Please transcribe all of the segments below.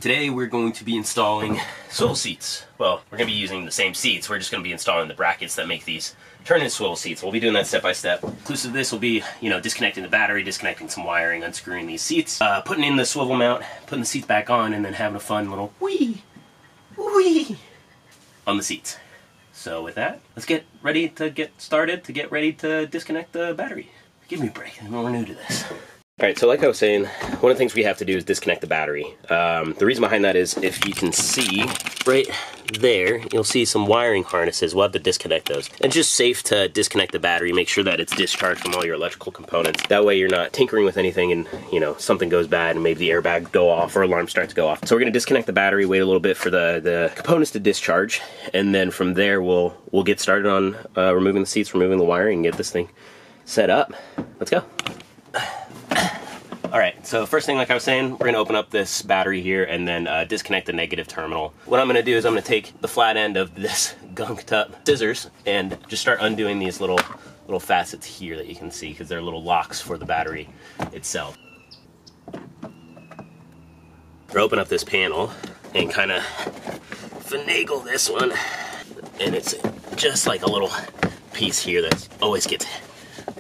Today we're going to be installing swivel seats. Well, we're going to be using the same seats, we're just going to be installing the brackets that make these turn into swivel seats. We'll be doing that step by step. Inclusive of this will be, disconnecting the battery, disconnecting some wiring, unscrewing these seats, putting in the swivel mount, putting the seats back on, and then having a fun little wee on the seats. So with that, let's get ready to get started, to get ready to disconnect the battery. Give me a break, I know we're new to this. Alright, so like I was saying, one of the things we have to do is disconnect the battery. The reason behind that is, if you can see right there, you'll see some wiring harnesses. We'll have to disconnect those. And it's just safe to disconnect the battery, make sure that it's discharged from all your electrical components. That way you're not tinkering with anything and, something goes bad and maybe the airbag go off or alarm starts to go off. So we're going to disconnect the battery, wait a little bit for the components to discharge, and then from there we'll get started on removing the seats, removing the wiring, and get this thing set up. Let's go. Alright, so first thing, like I was saying, we're going to open up this battery here and then disconnect the negative terminal. What I'm going to do is I'm going to take the flat end of this gunked up scissors and just start undoing these little facets here that you can see, because they're little locks for the battery itself. We'll open up this panel and kind of finagle this one, and it's just like a little piece here that always gets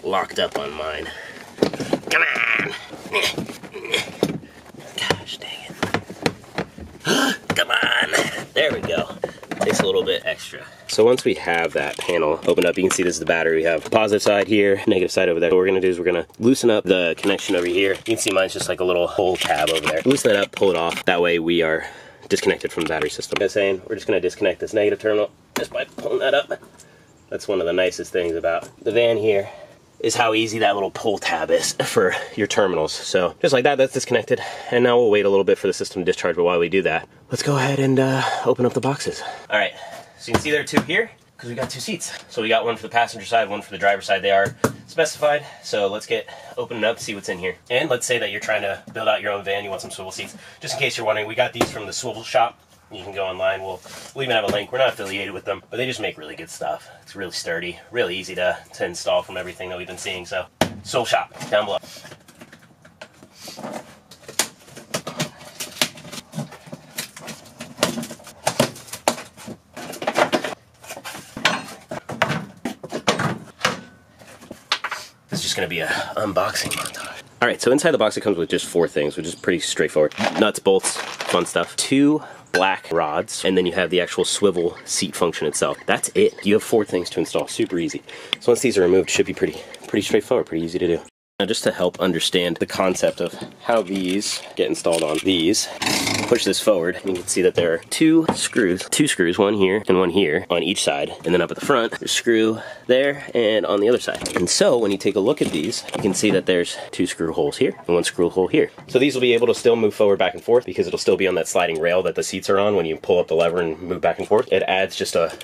locked up on mine. Come on! Gosh dang it. Come on! There we go. Takes a little bit extra. So once we have that panel opened up, you can see this is the battery. We have the positive side here, negative side over there. What we're going to do is we're going to loosen up the connection over here. You can see mine's just like a little hole tab over there. Loosen that up, pull it off. That way we are disconnected from the battery system. Like I was saying, we're just going to disconnect this negative terminal just by pulling that up. That's one of the nicest things about the van here, is how easy that little pull tab is for your terminals. So just like that, that's disconnected. And now we'll wait a little bit for the system to discharge, but while we do that, let's go ahead and open up the boxes. All right, so you can see there are two here, because we got two seats. So we got one for the passenger side, one for the driver's side. They are specified. So let's get opening up, see what's in here. And let's say that you're trying to build out your own van, you want some swivel seats. Just in case you're wondering, we got these from the Swivel shop. You can go online, we'll even have a link. We're not affiliated with them, but they just make really good stuff. It's really sturdy, really easy to install from everything that we've been seeing. So, Swivel shop, down below. This is just gonna be a unboxing montage. All right, so inside the box it comes with just 4 things, which is pretty straightforward. Nuts, bolts, fun stuff. 2 black rods, and then you have the actual swivel seat function itself. That's it. You have 4 things to install. Super easy. So once these are removed, it should be pretty straightforward, pretty easy to do. Now just to help understand the concept of how these get installed on these, push this forward, and you can see that there are 2 screws, one here and one here on each side, and then up at the front, there's a screw there and on the other side. And so when you take a look at these, you can see that there's 2 screw holes here and 1 screw hole here. So these will be able to still move forward back and forth, because it'll still be on that sliding rail that the seats are on when you pull up the lever and move back and forth. It adds just a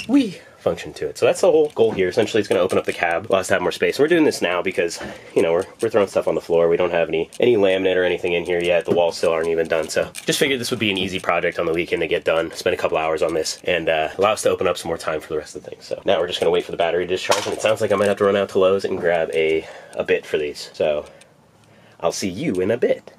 wee function to it. So that's the whole goal here. Essentially, it's going to open up the cab, allow us to have more space. We're doing this now because, we're throwing stuff on the floor. We don't have any laminate or anything in here yet. The walls still aren't even done. So just figured this would be an easy project on the weekend to get done. Spend a couple hours on this and allow us to open up some more time for the rest of the things. So now we're just going to wait for the battery to discharge, and it sounds like I might have to run out to Lowe's and grab a bit for these. So I'll see you in a bit.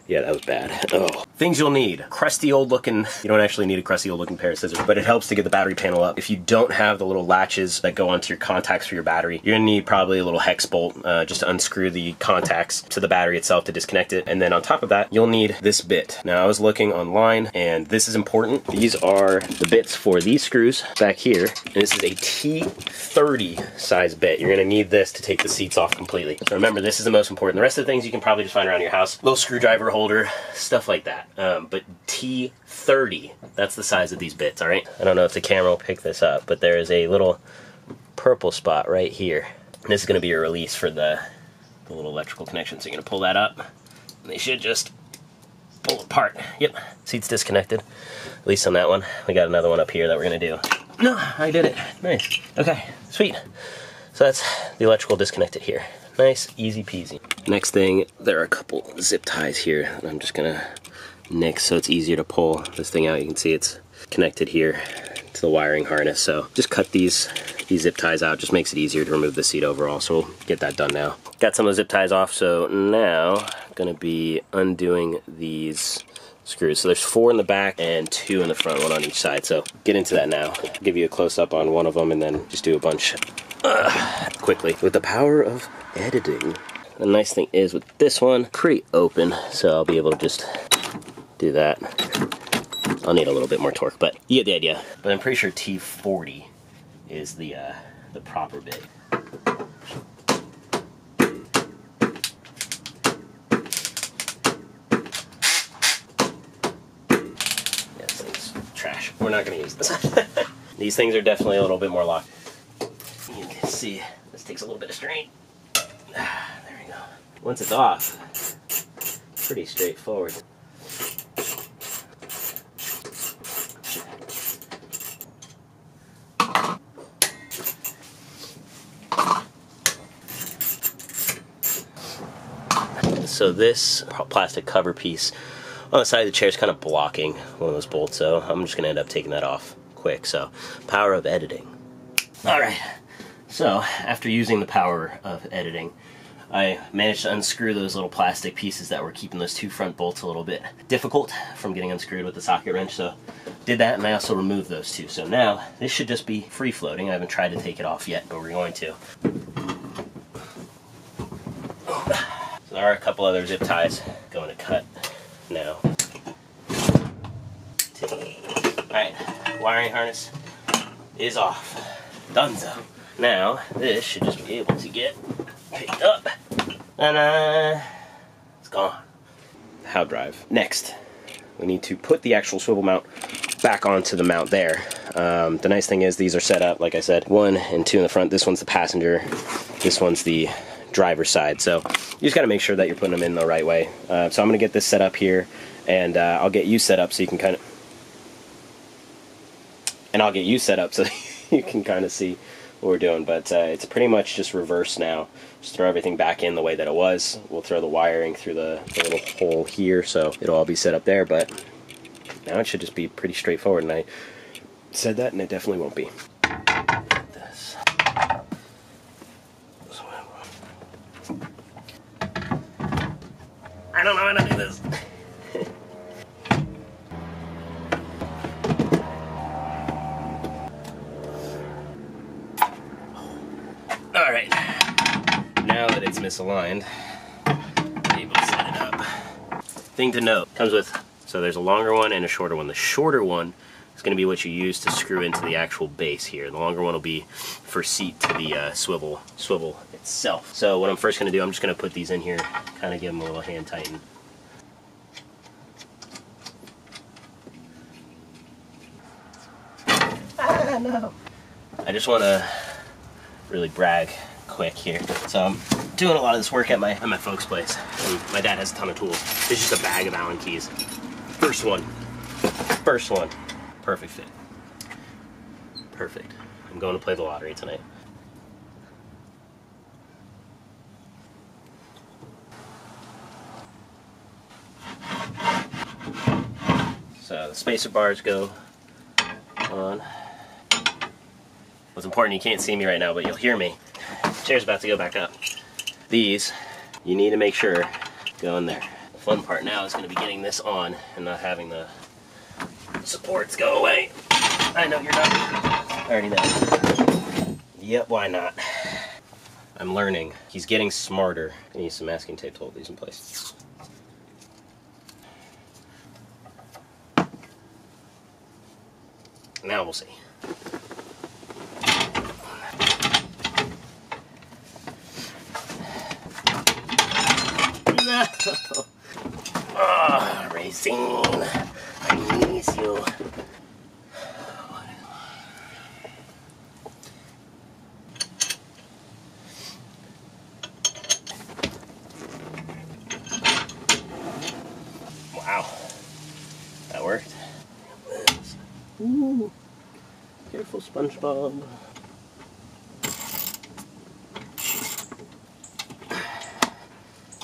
Yeah, that was bad. Oh. Things you'll need. Crusty old looking, you don't actually need a crusty old looking pair of scissors, but it helps to get the battery panel up. If you don't have the little latches that go onto your contacts for your battery, you're gonna need probably a little hex bolt just to unscrew the contacts to the battery itself to disconnect it. And then on top of that, you'll need this bit. Now I was looking online, and this is important. These are the bits for these screws back here. And this is a T30 size bit. You're gonna need this to take the seats off completely. So remember, this is the most important. The rest of the things you can probably just find around your house. Little screwdriver holder, stuff like that. But T30, that's the size of these bits, all right? I don't know if the camera will pick this up, but there is a little purple spot right here. And this is gonna be your release for the little electrical connection. So you're gonna pull that up, and they should just pull apart. Yep, seat's disconnected, at least on that one. We got another one up here that we're gonna do. No, I did it, nice. Okay, sweet. So that's the electrical disconnected here. Nice, easy peasy. Next thing, there are a couple zip ties here that I'm just gonna nix so it's easier to pull this thing out. You can see it's connected here to the wiring harness. So just cut these zip ties out, just makes it easier to remove the seat overall. So we'll get that done now. Got some of the zip ties off, so now I'm gonna be undoing these screws. So there's 4 in the back and 2 in the front, one on each side. So get into that now. I'll give you a close-up on one of them and then just do a bunch quickly with the power of editing. The nice thing is with this one, pretty open, so I'll be able to just do that. I'll need a little bit more torque, but you get the idea. But I'm pretty sure T40 is the proper bit. Yeah, this thing's trash. We're not going to use this. These things are definitely a little bit more locked. You can see this takes a little bit of strain. There we go. Once it's off, pretty straightforward. So this plastic cover piece on the side of the chair is kind of blocking one of those bolts, so I'm just going to end up taking that off quick. So, power of editing. Alright, so after using the power of editing, I managed to unscrew those little plastic pieces that were keeping those 2 front bolts a little bit difficult from getting unscrewed with the socket wrench. So did that, and I also removed those 2. So now this should just be free floating. I haven't tried to take it off yet, but we're going to. So there are a couple other zip ties going to cut now. Alright, wiring harness is off. Donezo. Now, this should just be able to get picked up. And it's gone. How drive. Next, we need to put the actual swivel mount back onto the mount there. The nice thing is these are set up, like I said, 1 and 2 in the front. This one's the passenger. This one's the driver's side. So you just got to make sure that you're putting them in the right way. So I'm going to get this set up here, and I'll get you set up so you can kind of... And I'll get you set up so you can kind of see what we're doing. But it's pretty much just reverse now. Just throw everything back in the way that it was. We'll throw the wiring through the little hole here, so it'll all be set up there. But now it should just be pretty straightforward. And I said that, and it definitely won't be. This. I don't know how to do this. Alright, now that it's misaligned, I'm able to set it up. Thing to note, comes with, so there's a longer one and a shorter one. The shorter one is going to be what you use to screw into the actual base here. The longer one will be for seat to the swivel itself. So what I'm first going to do, I'm just going to put these in here, kind of give them a little hand tighten. Ah, no. I just want to really brag quick here. So I'm doing a lot of this work at my folks' place. And my dad has a ton of tools. It's just a bag of Allen keys. First one. Perfect fit. Perfect. I'm going to play the lottery tonight. So the spacer bars go on. What's important, you can't see me right now, but you'll hear me. Chair's about to go back up. These, you need to make sure go in there. The fun part now is going to be getting this on and not having the supports go away. I know you're not. I already know. Yep, why not? I'm learning. He's getting smarter. I need some masking tape to hold these in place. Now we'll see. No! Oh, Racine, I miss you. Wow, that worked. Ooh, careful, SpongeBob.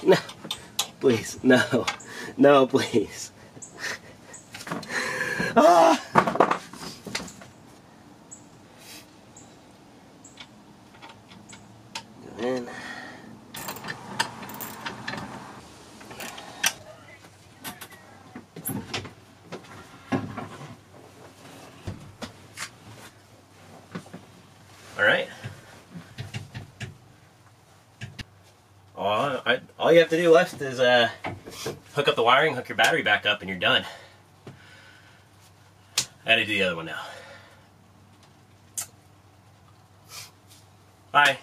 No, please, no, no, please. Ah! Go in. Alright. All you have to do left is hook up the wiring, hook your battery back up, and you're done. I gotta do the other one now. Bye.